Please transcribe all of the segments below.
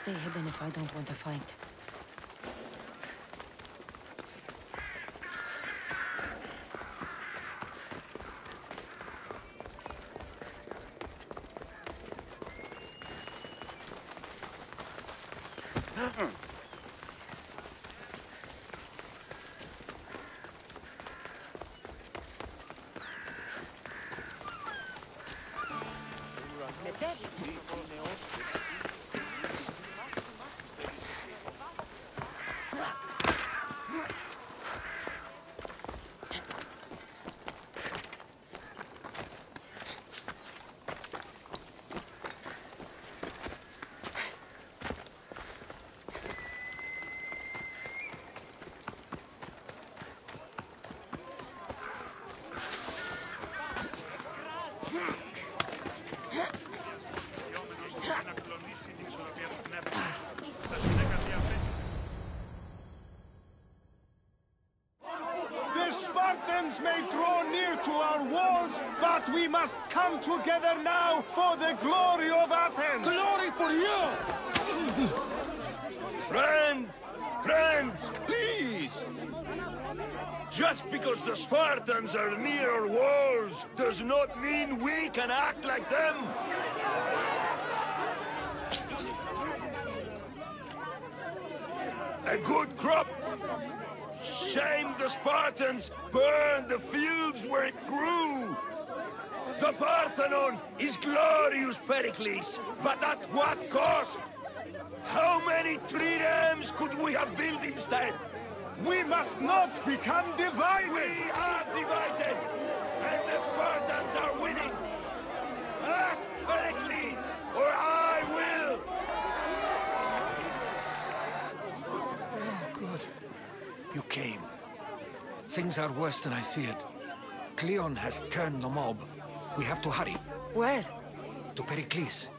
stay hidden if I don't want to fight. The Spartans may draw near to our walls, but we must come together now for the glory of Athens! Glory for you! Friends, please! Just because the Spartans are near our walls does not mean we can act like them! A good crop! Shame the Spartans burned the fields where it grew! The Parthenon is glorious, Pericles, but at what cost? How many triremes could we have built instead? We must not become divided! We are divided! And the Spartans are winning! Act, Pericles, or I will! Oh, good. You came. Things are worse than I feared. Cleon has turned the mob. We have to hurry. Where? To Pericles.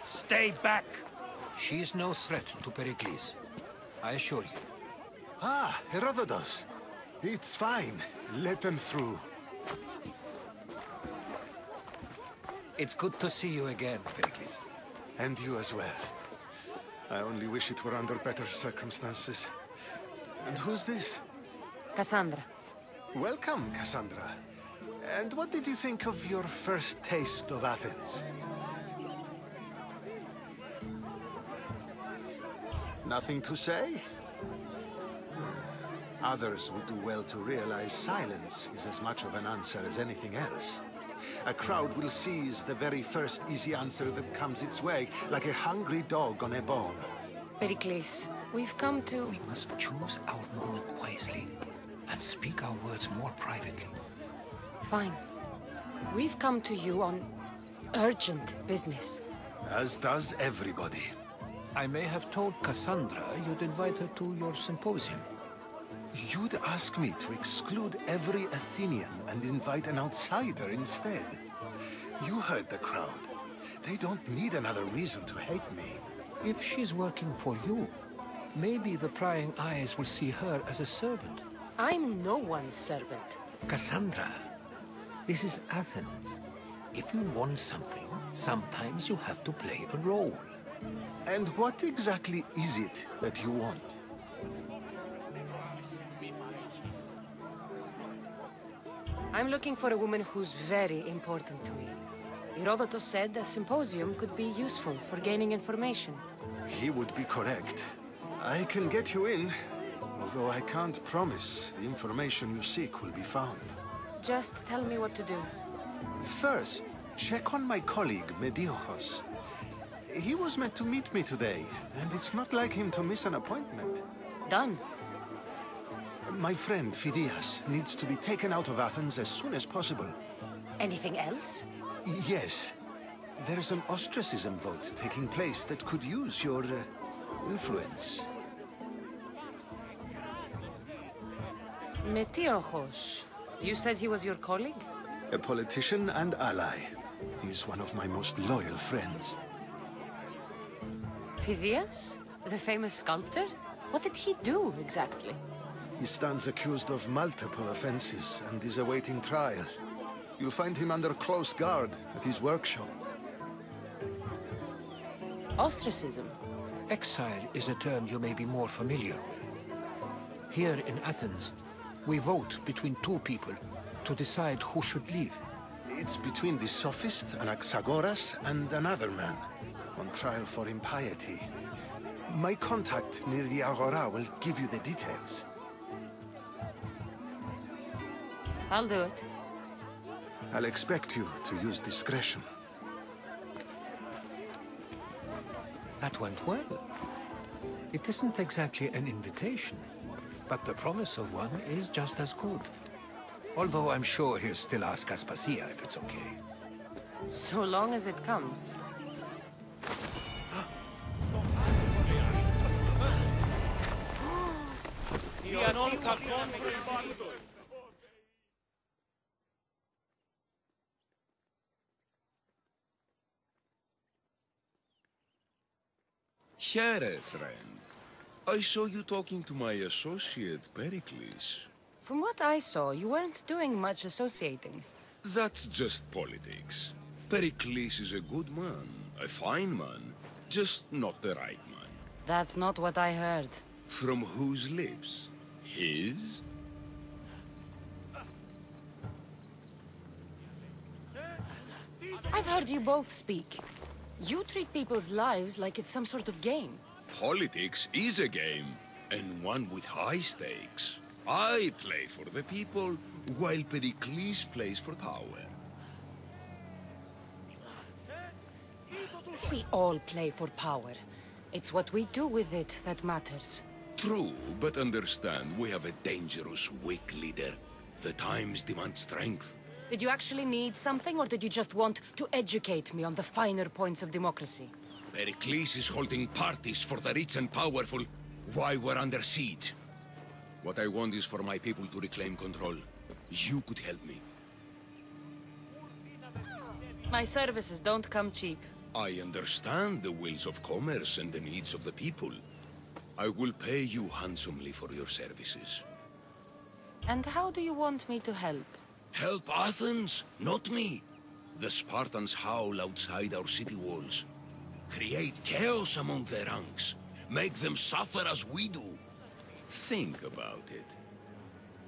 Stay back! She's no threat to Pericles. I assure you. Ah, Herodotus. It's fine. Let them through. It's good to see you again, Pericles. And you as well. I only wish it were under better circumstances. And who's this? Cassandra. Welcome, Cassandra. And what did you think of your first taste of Athens? Nothing to say? Others would do well to realize silence is as much of an answer as anything else. A crowd will seize the very first easy answer that comes its way, like a hungry dog on a bone. Pericles, we've come to... We must choose our moment wisely and speak our words more privately. Fine. We've come to you on urgent business. As does everybody. I may have told Cassandra you'd invite her to your symposium. You'd ask me to exclude every Athenian and invite an outsider instead. You heard the crowd. They don't need another reason to hate me. If she's working for you, maybe the prying eyes will see her as a servant. I'm no one's servant. Cassandra, this is Athens. If you want something, sometimes you have to play a role. And what exactly is it that you want? I'm looking for a woman who's very important to me. Herodotus said a symposium could be useful for gaining information. He would be correct. I can get you in, although I can't promise the information you seek will be found. Just tell me what to do. First, check on my colleague, Mediochos. He was meant to meet me today, and it's not like him to miss an appointment. Done. My friend, Phidias, needs to be taken out of Athens as soon as possible. Anything else? Yes. There's an ostracism vote taking place that could use your influence. Metiojos. You said he was your colleague? A politician and ally. He's one of my most loyal friends. Phidias? The famous sculptor? What did he do, exactly? He stands accused of multiple offenses and is awaiting trial. You'll find him under close guard at his workshop. Ostracism? Exile is a term you may be more familiar with. Here in Athens, we vote between two people to decide who should leave. It's between the sophist, Anaxagoras, and another man, on trial for impiety. My contact near the Agora will give you the details. I'll do it. I'll expect you to use discretion. That went well. It isn't exactly an invitation, but the promise of one is just as good. Although I'm sure he'll still ask Aspasia if it's okay. So long as it comes. Here, friend. I saw you talking to my associate, Pericles. From what I saw, you weren't doing much associating. That's just politics. Pericles is a good man, a fine man, just not the right man. That's not what I heard. From whose lips? His? I've heard you both speak. You treat people's lives like it's some sort of game. Politics is a game, and one with high stakes. I play for the people, while Pericles plays for power. We all play for power. It's what we do with it that matters. True, but understand, we have a dangerous, weak leader. The times demand strength. Did you actually need something, or did you just want to educate me on the finer points of democracy? Pericles is holding parties for the rich and powerful while we're under siege. What I want is for my people to reclaim control. You could help me. My services don't come cheap. I understand the wills of commerce and the needs of the people. I will pay you handsomely for your services. And how do you want me to help? Help Athens, not me. The Spartans howl outside our city walls. Create chaos among their ranks. Make them suffer as we do. Think about it.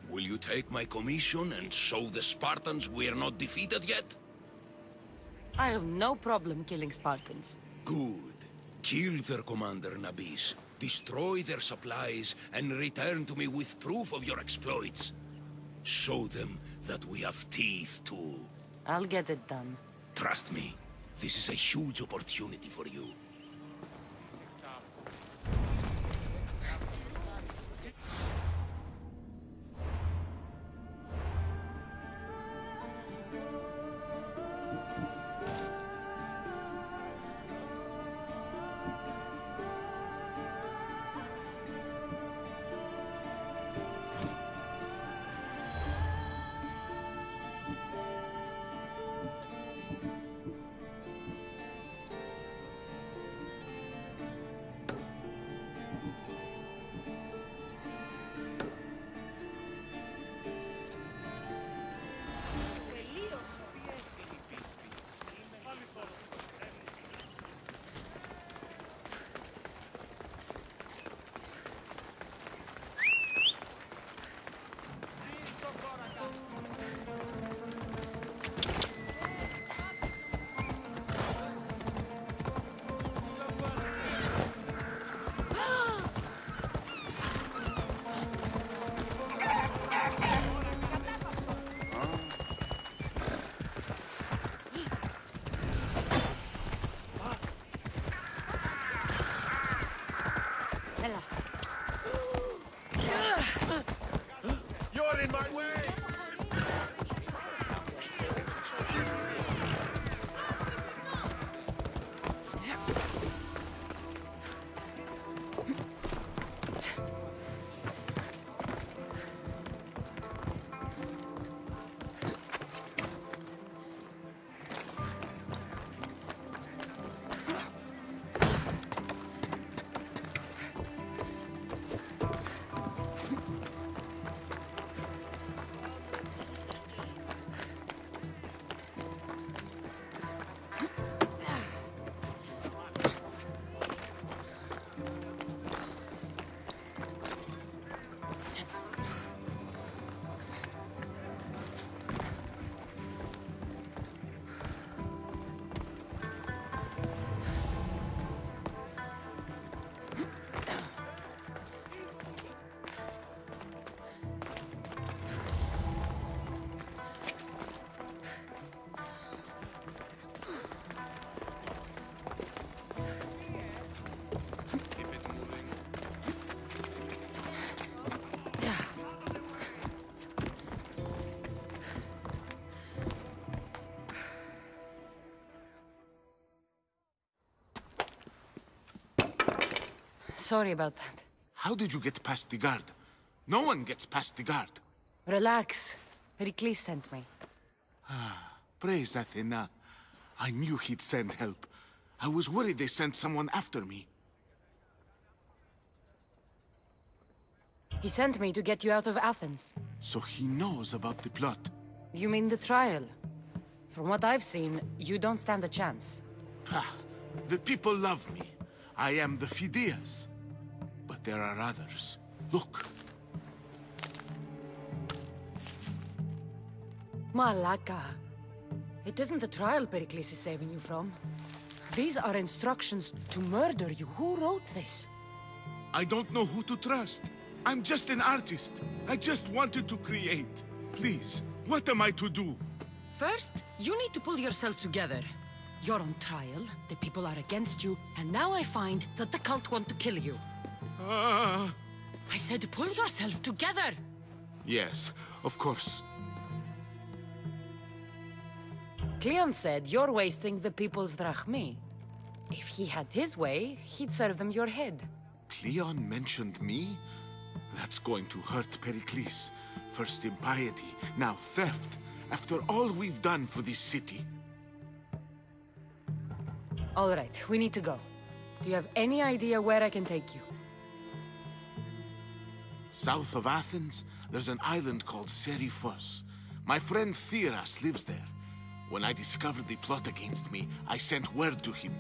Will you take my commission and show the Spartans we are not defeated yet? I have no problem killing Spartans. Good. Kill their commander Nabis, destroy their supplies, and return to me with proof of your exploits. Show them that we have teeth too. I'll get it done. Trust me, this is a huge opportunity for you. You're in my way! sorry about that. How did you get past the guard? No one gets past the guard. Relax. Pericles sent me. Praise Athena. I knew he'd send help. I was worried they sent someone after me. He sent me to get you out of Athens. So he knows about the plot. You mean the trial? From what I've seen, you don't stand a chance. Pah, the people love me. I am the Phidias. But there are others. Look. Malaka. It isn't the trial Pericles is saving you from. These are instructions to murder you. Who wrote this? I don't know who to trust. I'm just an artist. I just wanted to create. Please, what am I to do? First, you need to pull yourself together. You're on trial, the people are against you, and now I find that the cult want to kill you. I said pull yourself together! Yes, of course. Cleon said you're wasting the people's drachmi. If he had his way, he'd serve them your head. Cleon mentioned me? That's going to hurt Pericles. First impiety, now theft. After all we've done for this city. All right, we need to go. Do you have any idea where I can take you? South of Athens, there's an island called Seriphos. My friend Theras lives there. When I discovered the plot against me, I sent word to him.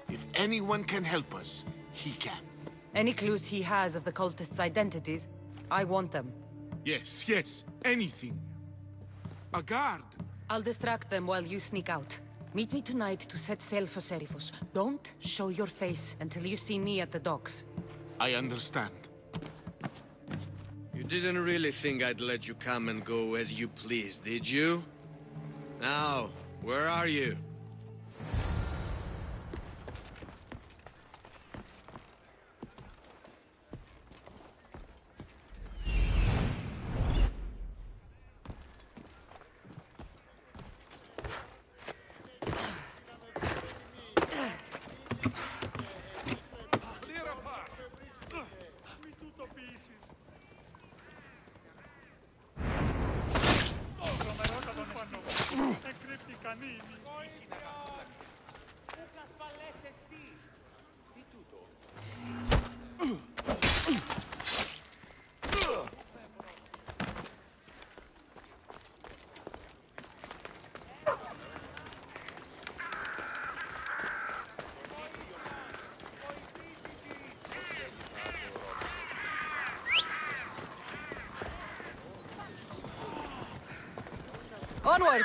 If anyone can help us, he can. Any clues he has of the cultists' identities? I want them. Yes, anything. A guard. I'll distract them while you sneak out. Meet me tonight to set sail for Seriphos. Don't show your face until you see me at the docks. I understand. You didn't really think I'd let you come and go as you please, did you? Now, where are you? Onward!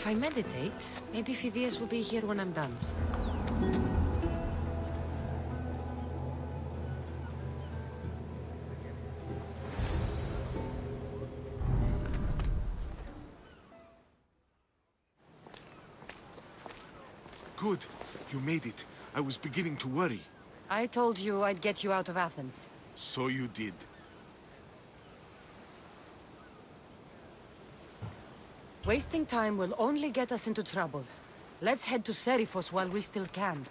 If I meditate, maybe Phidias will be here when I'm done. Good. You made it. I was beginning to worry. I told you I'd get you out of Athens. So you did. Wasting time will only get us into trouble. Let's head to Seriphos while we still can.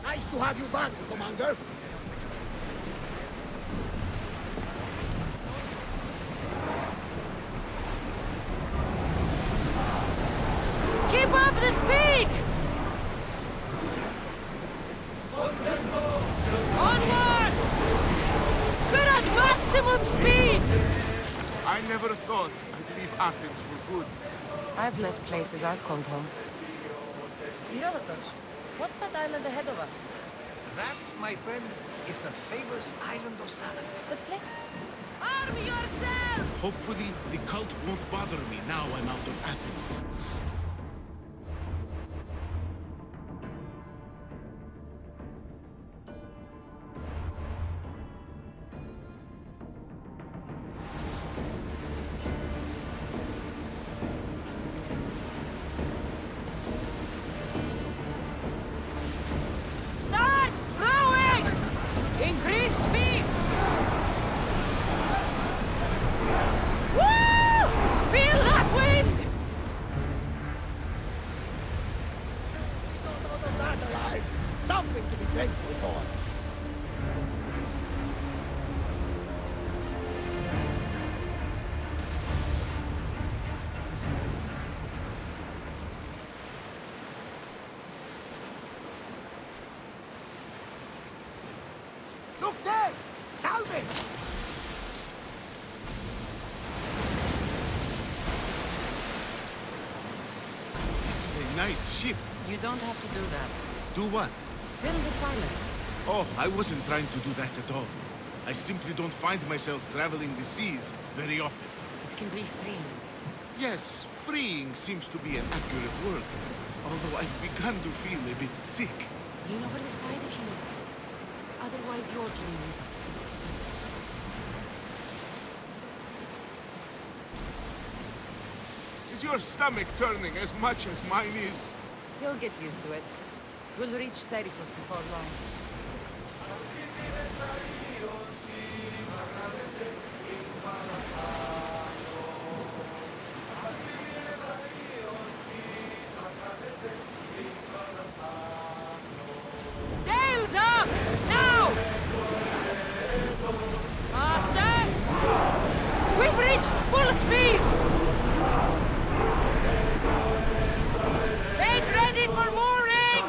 Nice to have you back, Commander. Keep up the speed! Onward! We're at maximum speed! I never thought I'd leave Athens for good. I've left places I've called home. Herodotus, what's that island ahead of us? That, my friend, is the famous island of Salamis. The place? Arm yourself! Hopefully, the cult won't bother me now I'm out of Athens. Start rowing! Increase speed! Woo! Feel that wind! Out of that alive. Something to be thankful for. Look there! Salve! This is a nice ship. You don't have to do that. Do what? Fill the silence. Oh, I wasn't trying to do that at all. I simply don't find myself traveling the seas very often. It can be freeing. Yes, freeing seems to be an accurate word. Although I've begun to feel a bit sick. Lean over the side if you need to. Otherwise, you're dreaming. Is your stomach turning as much as mine is? You'll get used to it. We'll reach Seriphos before long. Sails up! Now! Faster! We've reached full speed! Make ready for mooring!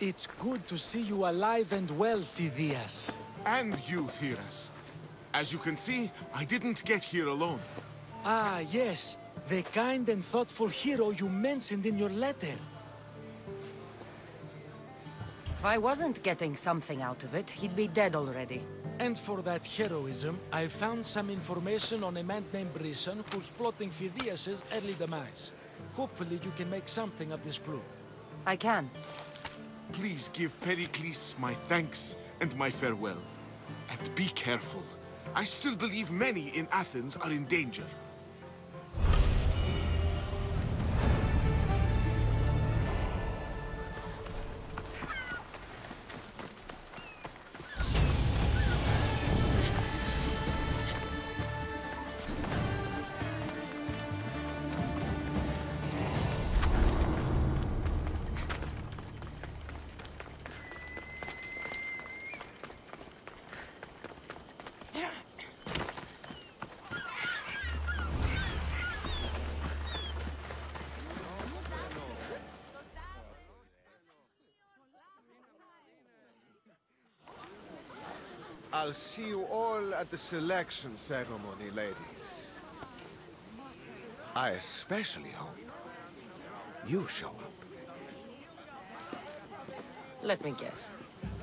It's good to see you alive and well, Phidias. And you, Theras. As you can see, I didn't get here alone. Ah, yes. The kind and thoughtful hero you mentioned in your letter. If I wasn't getting something out of it, he'd be dead already. And for that heroism, I found some information on a man named Brisson who's plotting Phidias' early demise. Hopefully you can make something of this clue. I can. Please give Pericles my thanks and my farewell. And be careful. I still believe many in Athens are in danger. I'll see you all at the selection ceremony, ladies. I especially hope you show up. Let me guess.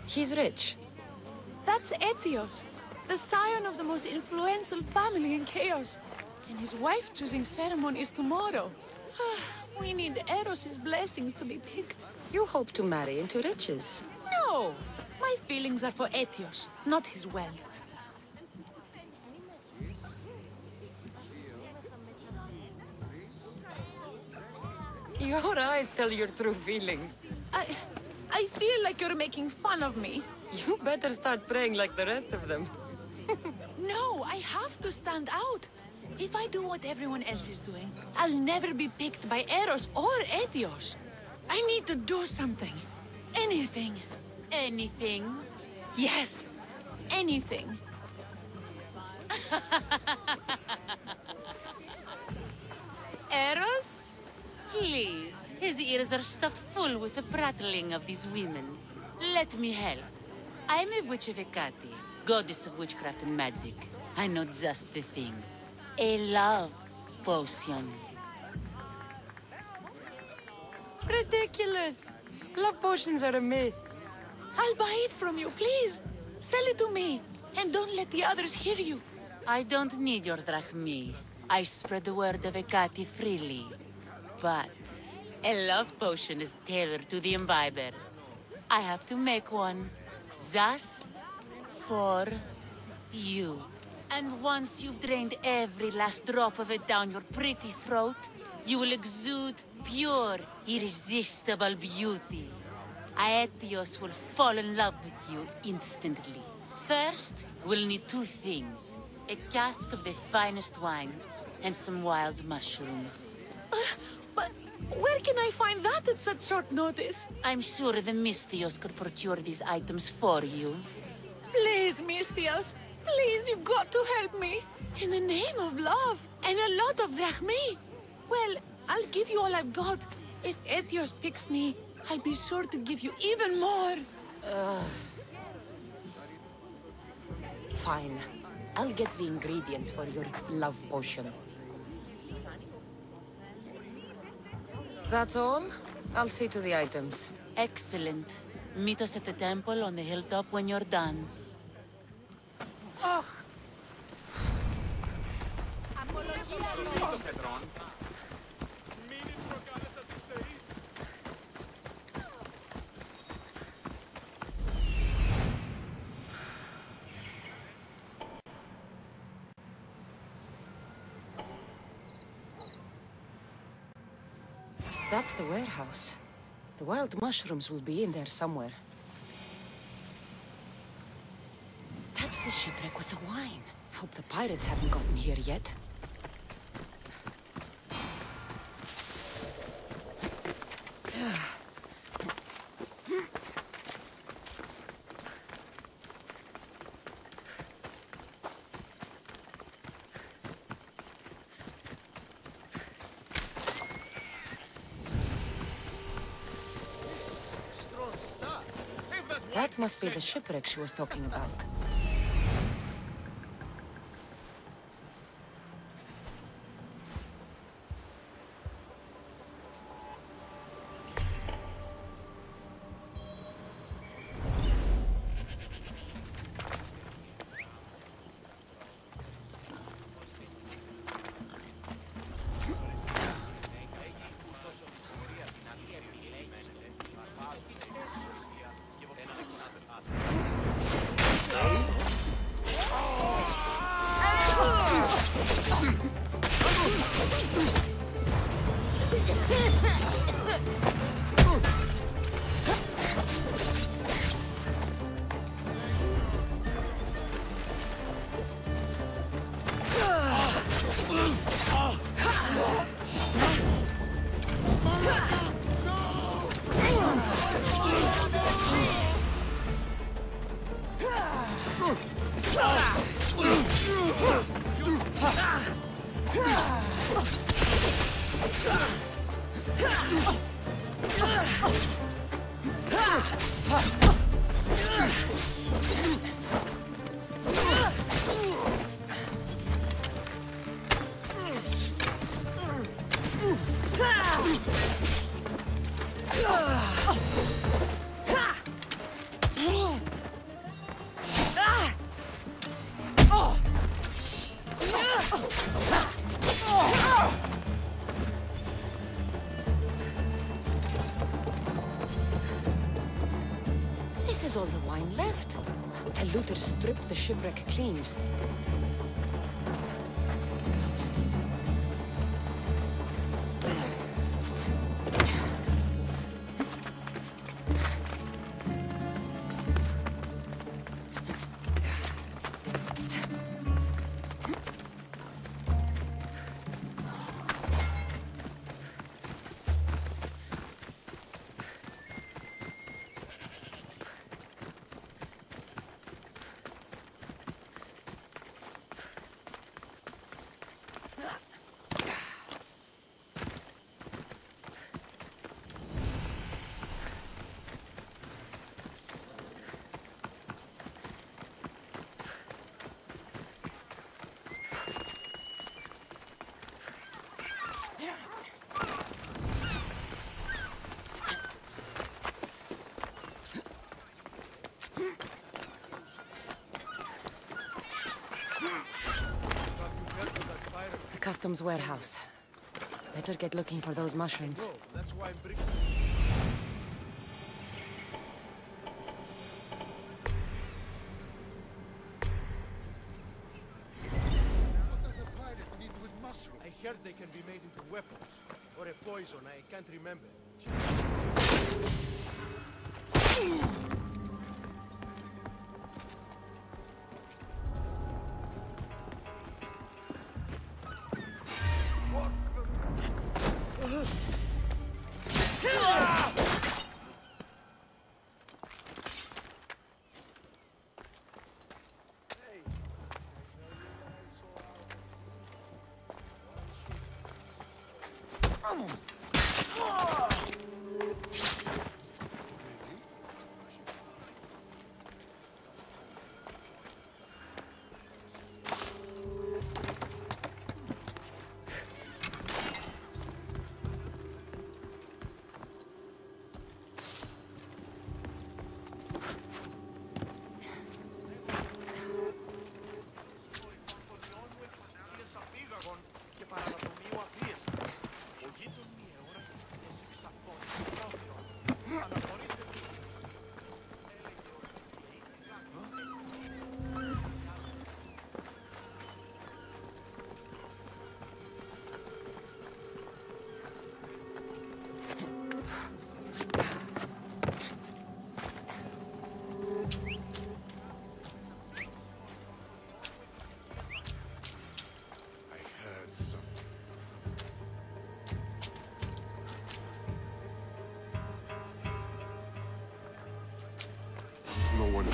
He's rich. That's Etios, the scion of the most influential family in Chaos. And his wife-choosing ceremony is tomorrow. We need Eros's blessings to be picked. You hope to marry into riches. No! My feelings are for Etios, not his wealth. Your eyes tell your true feelings. I feel like you're making fun of me. You better start praying like the rest of them. No, I have to stand out. If I do what everyone else is doing, I'll never be picked by Eros or Etios. I need to do something. Anything. Anything? Yes, anything. Eros? Please, his ears are stuffed full with the prattling of these women. Let me help. I'm a witch of Hecate, goddess of witchcraft and magic. I know just the thing. A love potion. Ridiculous! Love potions are a myth. I'll buy it from you, please. Sell it to me, and don't let the others hear you. I don't need your drachmi. I spread the word of Hecate freely. But a love potion is tailored to the imbiber. I have to make one just for you. And once you've drained every last drop of it down your pretty throat, you will exude pure, irresistible beauty. Aetios will fall in love with you instantly. First, we'll need two things. A cask of the finest wine, and some wild mushrooms. But where can I find that at such short notice? I'm sure the Mystios could procure these items for you. Please, Mystios. Please, you've got to help me. In the name of love, and a lot of drachmi. Well, I'll give you all I've got. If Etios picks me, I'll be sure to give you even more. Fine. I'll get the ingredients for your love potion. That's all? I'll see to the items. Excellent. Meet us at the temple on the hilltop when you're done. Oh. That's the warehouse. The wild mushrooms will be in there somewhere. That's the shipwreck with the wine. Hope the pirates haven't gotten here yet. That must be the shipwreck she was talking about. This is all the wine left. The looters stripped the shipwreck clean. The customs warehouse. Better get looking for those mushrooms. That's why I'm What does a pirate need with mushrooms? I heard they can be made into weapons. Or a poison, I can't remember. No one.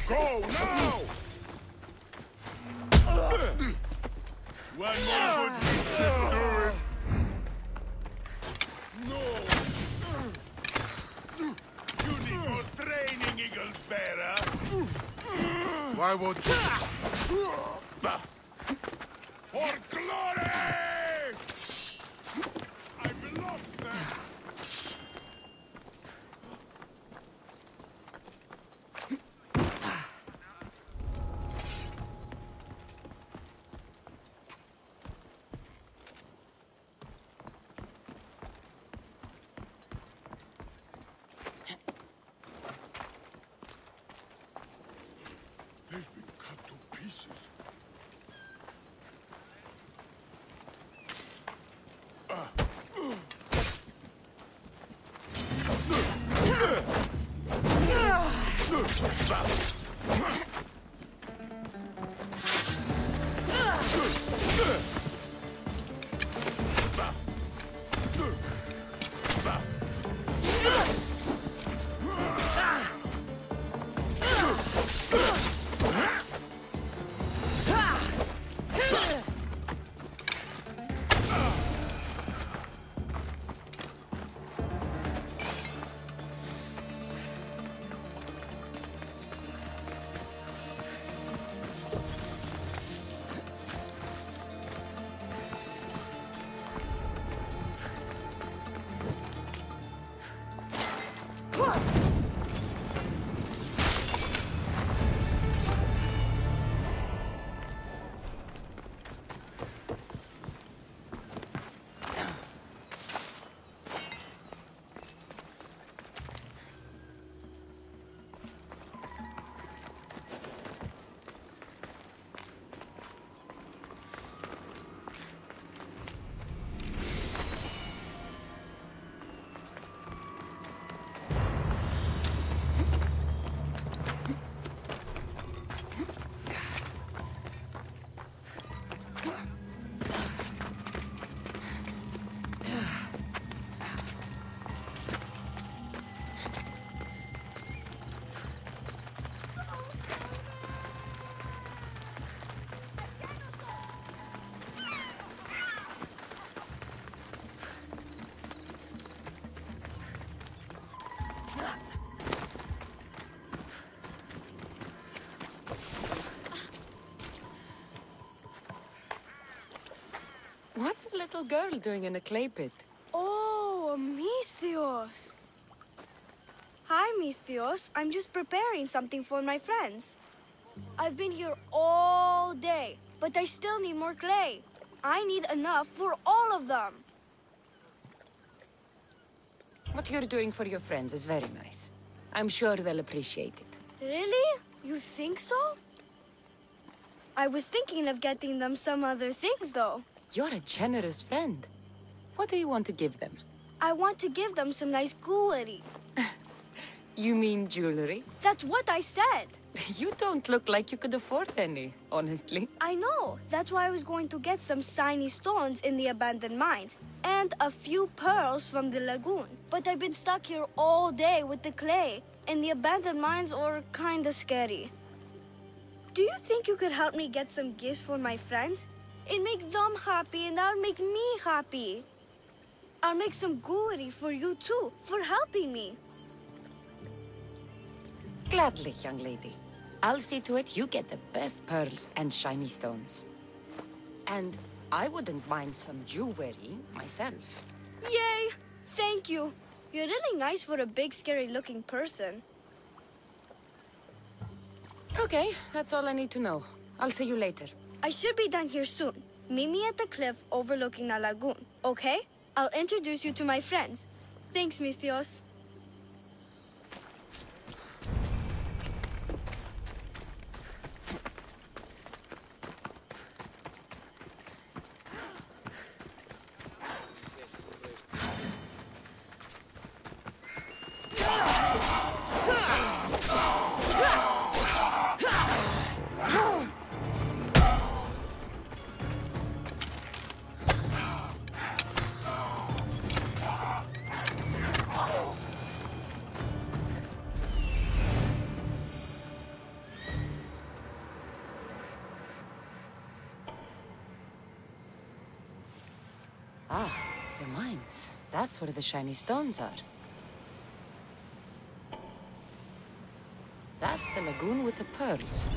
Go now! One more good should do it. No! You need more training, Eagle Bearer. Why won't you? For glory! I've lost them. They've been cut to pieces. What's a little girl doing in a clay pit? Oh, Misthios. Hi, Misthios. I'm just preparing something for my friends. I've been here all day, but I still need more clay. I need enough for all of them. What you're doing for your friends is very nice. I'm sure they'll appreciate it. Really? You think so? I was thinking of getting them some other things, though. You're a generous friend. What do you want to give them? I want to give them some nice jewelry. You mean jewelry? That's what I said. You don't look like you could afford any, honestly. I know. That's why I was going to get some shiny stones in the abandoned mines and a few pearls from the lagoon. But I've been stuck here all day with the clay, and the abandoned mines are kinda scary. Do you think you could help me get some gifts for my friends? It'd make them happy, and that'll make me happy. I'll make some jewelry for you too, for helping me. Gladly, young lady. I'll see to it you get the best pearls and shiny stones. And I wouldn't mind some jewelry myself. Yay! Thank you. You're really nice for a big, scary-looking person. Okay, that's all I need to know. I'll see you later. I should be done here soon. Meet me at the cliff overlooking the lagoon, okay? I'll introduce you to my friends. Thanks, Misthios. Ah, the mines. That's where the shiny stones are. That's the lagoon with the pearls.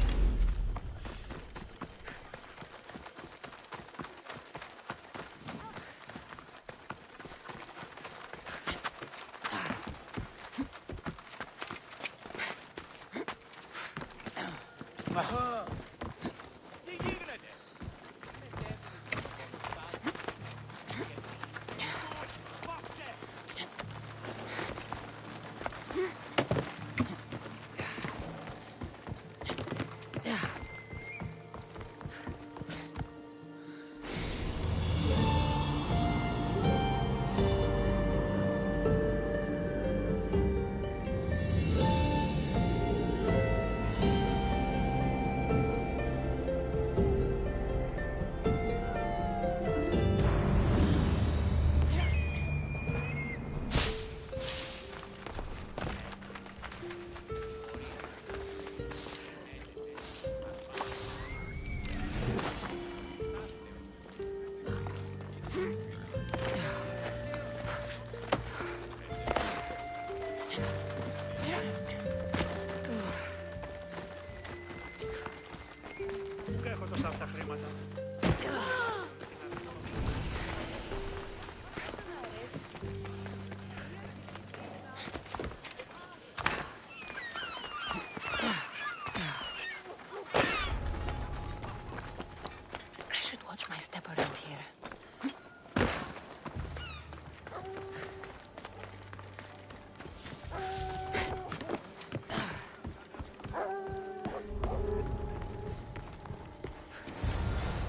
my step around here.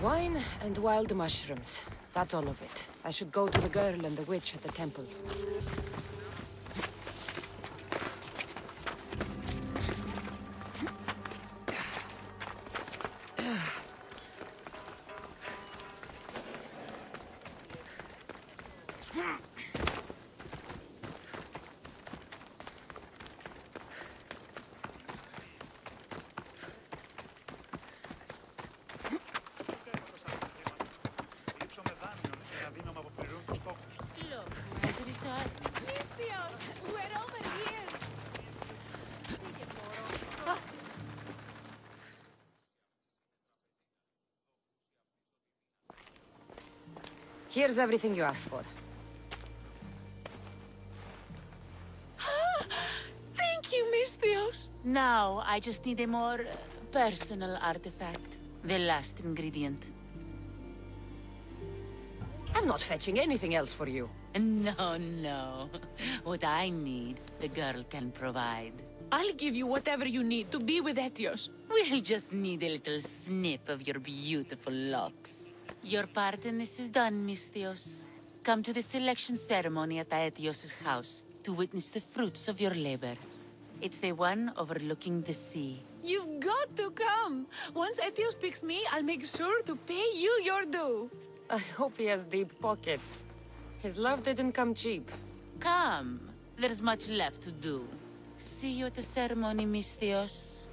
Wine and wild mushrooms. That's all of it. I should go to the girl and the witch at the temple. Here's everything you asked for. Thank you, Misthios. Now, I just need a more personal artifact. The last ingredient. I'm not fetching anything else for you. No, no. What I need, the girl can provide. I'll give you whatever you need to be with Etios. We'll just need a little snip of your beautiful locks. Your part in this is done, Misthios. Come to the selection ceremony at Aetios' house to witness the fruits of your labor. It's the one overlooking the sea. You've got to come. Once Etios picks me, I'll make sure to pay you your due. I hope he has deep pockets. His love didn't come cheap. Come. There's much left to do. See you at the ceremony, Misthios.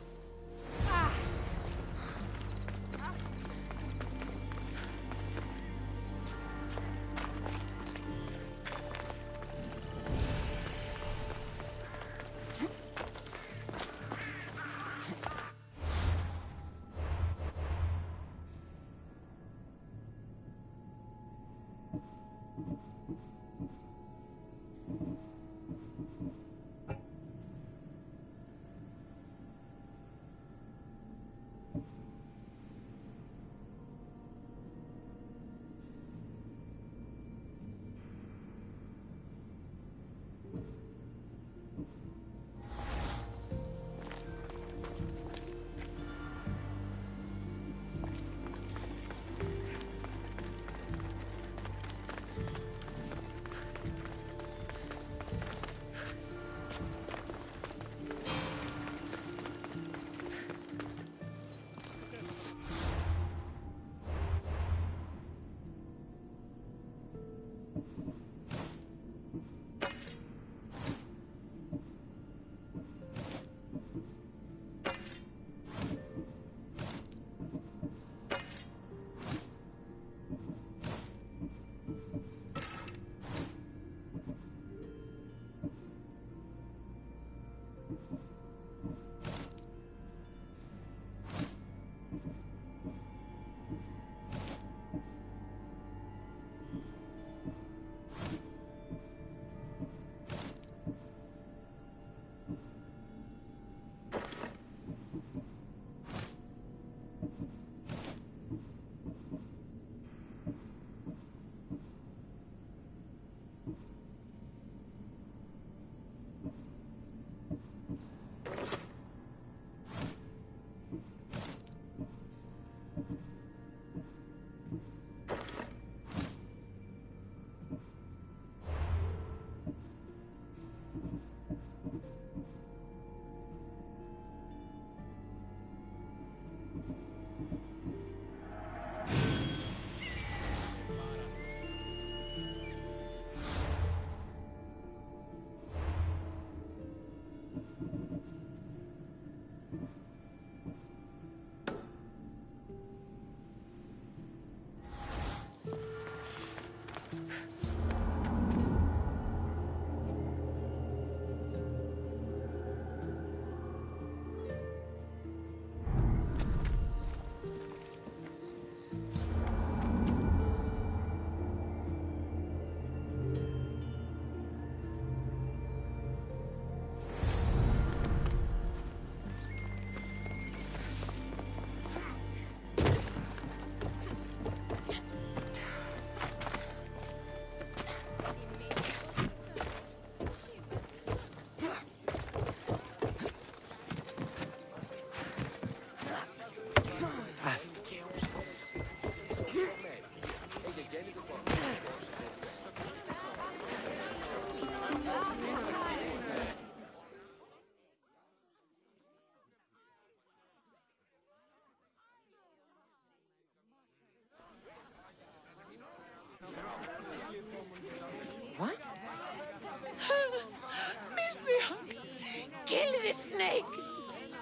snake!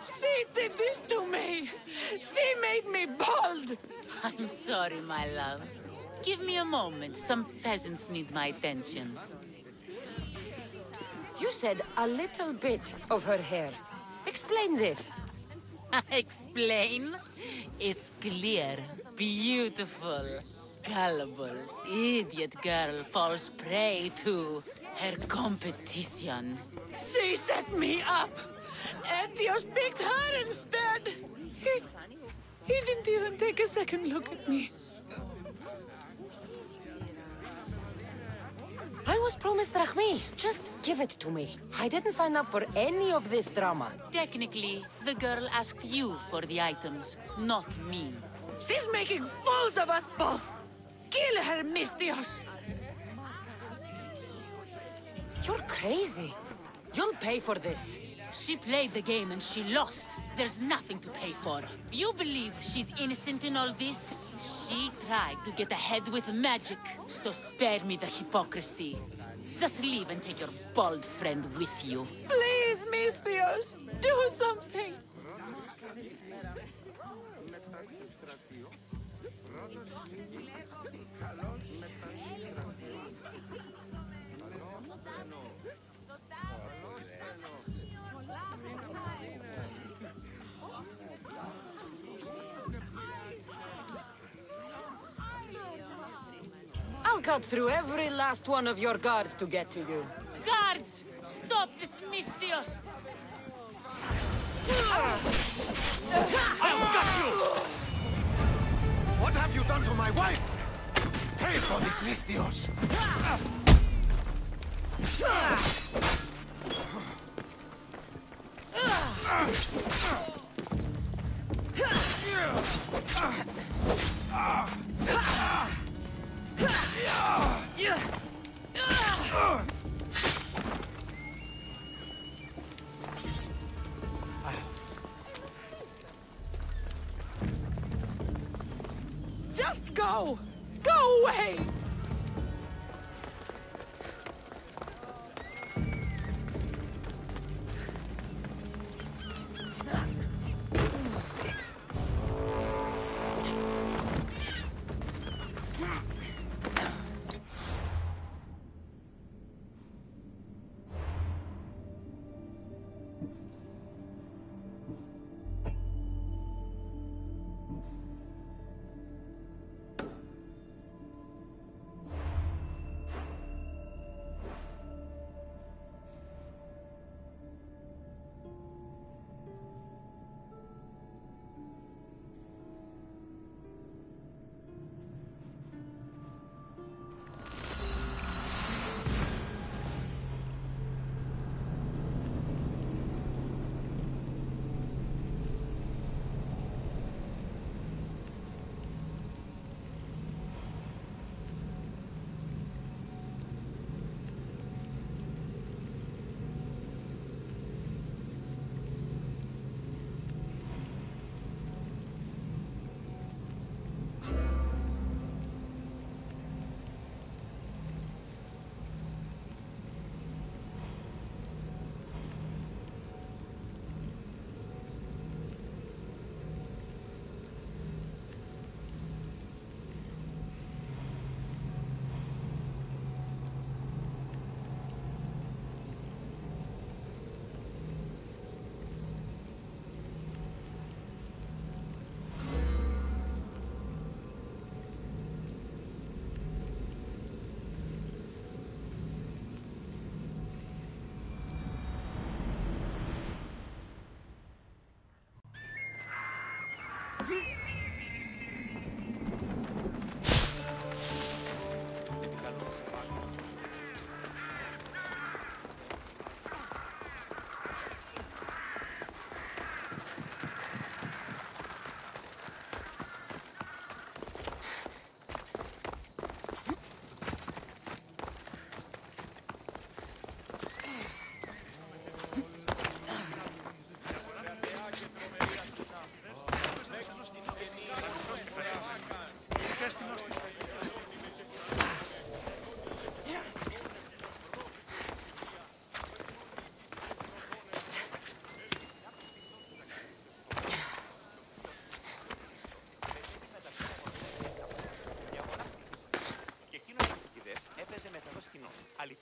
She did this to me! She made me bald! I'm sorry, my love. Give me a moment. Some peasants need my attention. You said a little bit of her hair. Explain this. Explain? It's clear, beautiful, gullible, idiot girl falls prey to her competition. She set me up! Dios picked her instead! He didn't even take a second look at me. I was promised Rahmi. Just give it to me. I didn't sign up for any of this drama. Technically, the girl asked you for the items, not me. She's making fools of us both! Kill her, Miss Dios! You're crazy. You'll pay for this. She played the game and she lost. There's nothing to pay for. You believe she's innocent in all this? She tried to get ahead with magic, so spare me the hypocrisy. Just leave and take your bald friend with you. Please, Miss Dios, do something! I'll cut through every last one of your guards to get to you. Guards! Stop this, Miss Dios! I've got you! What have you done to my wife? Pay for this, Miss Dios! Just go! Go away!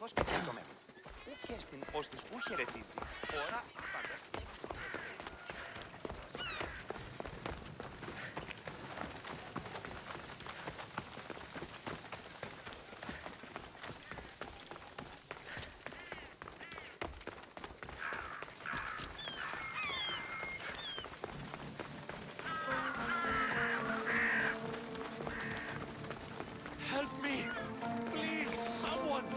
Καθώς και γentlemen. Ούκ έστιν ως της ου χαιρετίζει. Ωρα άπαντας. Help me! Please, someone!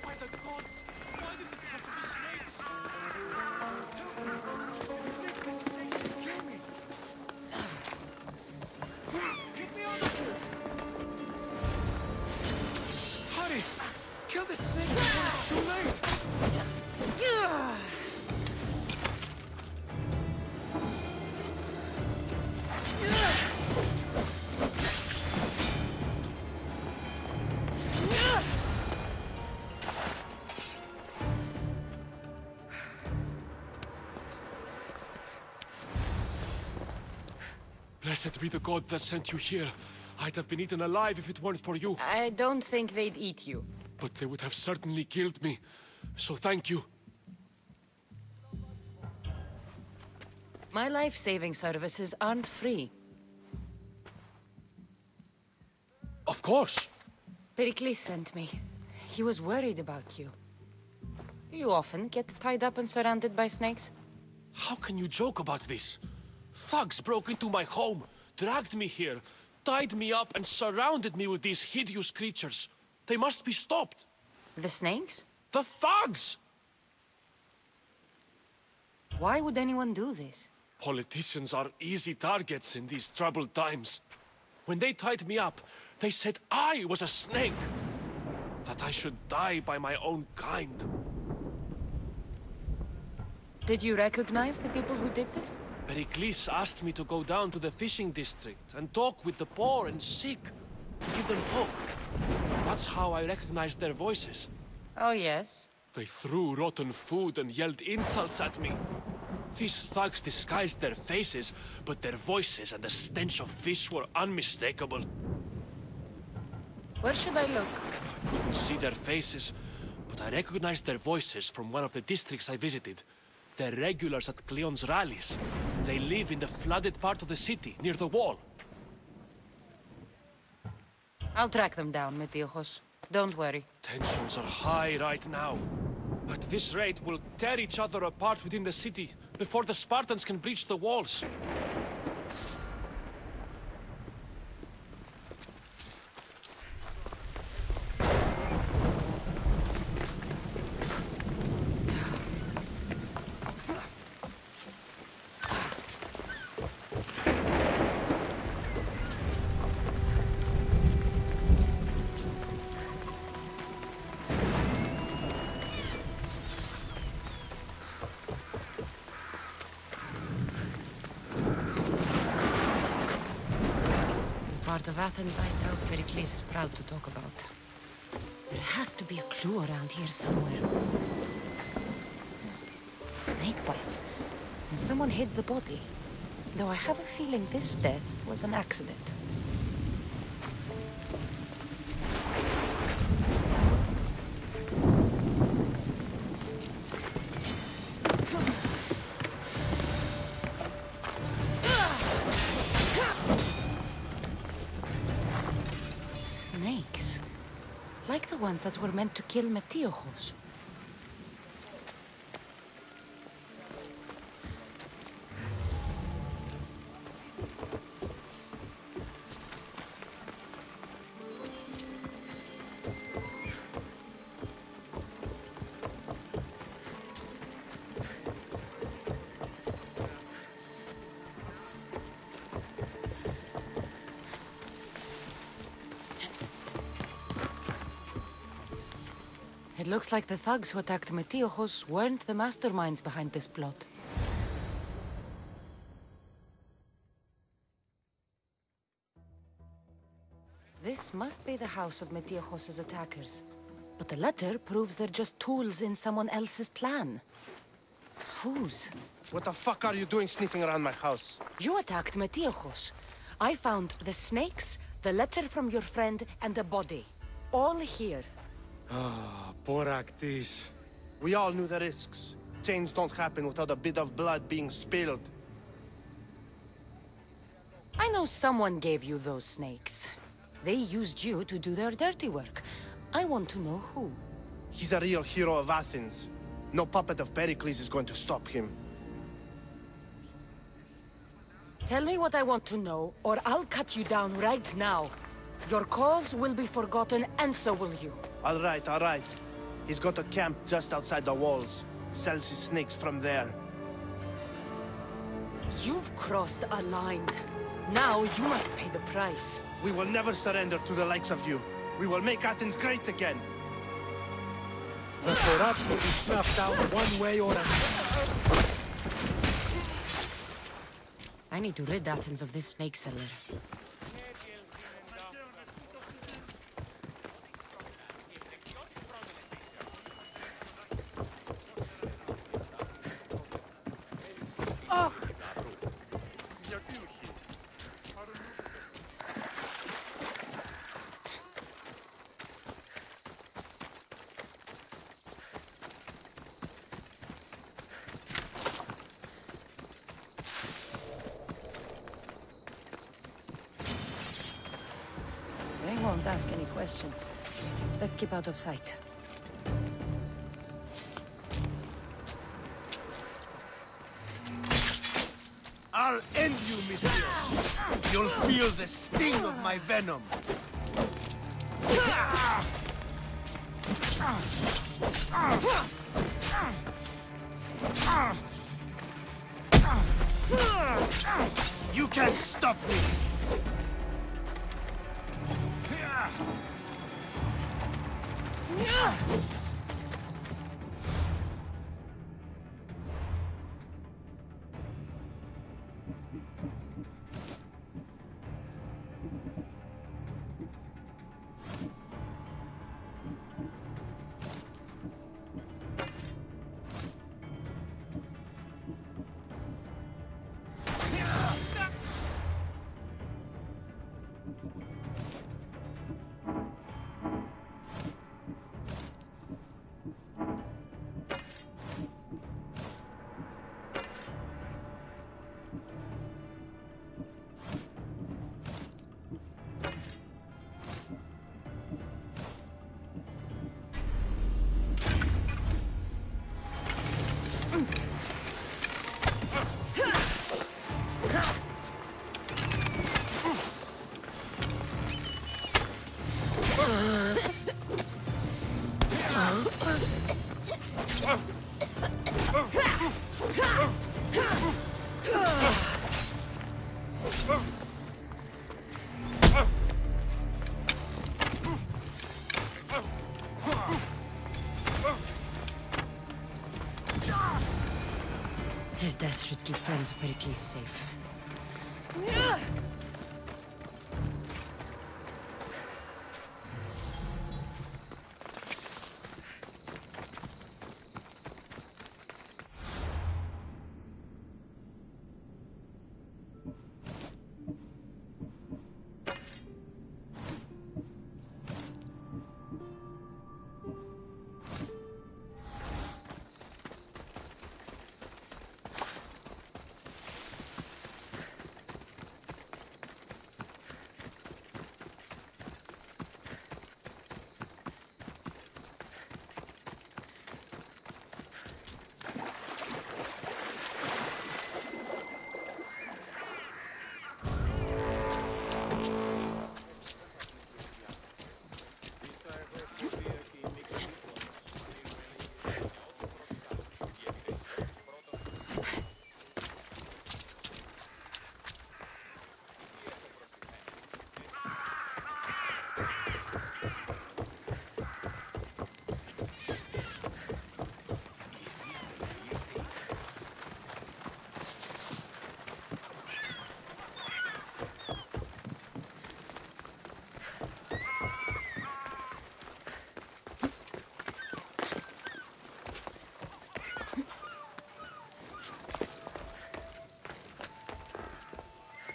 By the gods! Why did it have to be snakes? Get me out of here! Hurry! Kill the snake before it's too late! Blessed be the god that sent you here. I'd have been eaten alive if it weren't for you. I don't think they'd eat you. But they would have certainly killed me. So thank you. My life-saving services aren't free. Of course. Pericles sent me. He was worried about you. You often get tied up and surrounded by snakes? How can you joke about this? Thugs broke into my home, dragged me here, tied me up and surrounded me with these hideous creatures. They must be stopped. The snakes? The thugs! Why would anyone do this? Politicians are easy targets in these troubled times. When they tied me up, they said I was a snake. That I should die by my own kind. Did you recognize the people who did this? Pericles asked me to go down to the fishing district and talk with the poor and sick, to give them hope. That's how I recognized their voices. Oh, yes? They threw rotten food and yelled insults at me. These thugs disguised their faces, but their voices and the stench of fish were unmistakable. Where should I look? I couldn't see their faces, but I recognized their voices from one of the districts I visited. They're regulars at Cleon's rallies. They live in the flooded part of the city, near the wall. I'll track them down, Metiochos. Don't worry. Tensions are high right now. At this rate, we'll tear each other apart within the city, before the Spartans can breach the walls. Part of Athens I doubt Pericles is proud to talk about. There has to be a clue around here somewhere. Snake bites. And someone hid the body. Though I have a feeling this death was an accident. Snakes. Like the ones that were meant to kill Metiochos. It looks like the thugs who attacked Metiochos weren't the masterminds behind this plot. This must be the house of Metiochos' attackers. But the letter proves they're just tools in someone else's plan. Whose? What the fuck are you doing sniffing around my house? You attacked Metiochos. I found the snakes, the letter from your friend, and a body. all here. Ah, poor Actis. We all knew the risks. Change don't happen without a bit of blood being spilled. I know someone gave you those snakes. They used you to do their dirty work. I want to know who. He's a real hero of Athens. No puppet of Pericles is going to stop him. Tell me what I want to know, or I'll cut you down right now. Your cause will be forgotten, and so will you. All right, all right. He's got a camp just outside the walls. Sells his snakes from there. You've crossed a line. Now you must pay the price. We will never surrender to the likes of you. We will make Athens great again. The corrupt will be snuffed out one way or another. I need to rid Athens of this snake seller. They won't ask any questions. Let's keep out of sight. I'll end you, monsieur. You'll feel the sting of my venom. You can't stop me. His death should keep friends of Pericles safe.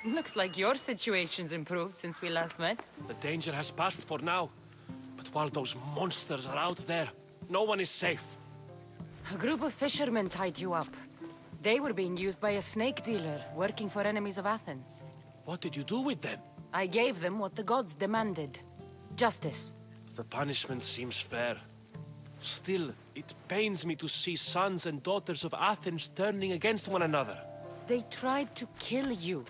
Looks like your situation's improved since we last met. The danger has passed for now. But while those monsters are out there, no one is safe. A group of fishermen tied you up. They were being used by a snake dealer working for enemies of Athens. What did you do with them? I gave them what the gods demanded. Justice. The punishment seems fair. Still, it pains me to see sons and daughters of Athens turning against one another. They tried to kill you.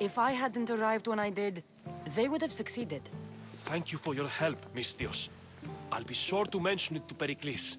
If I hadn't arrived when I did, they would have succeeded. Thank you for your help, Misthios. I'll be sure to mention it to Pericles.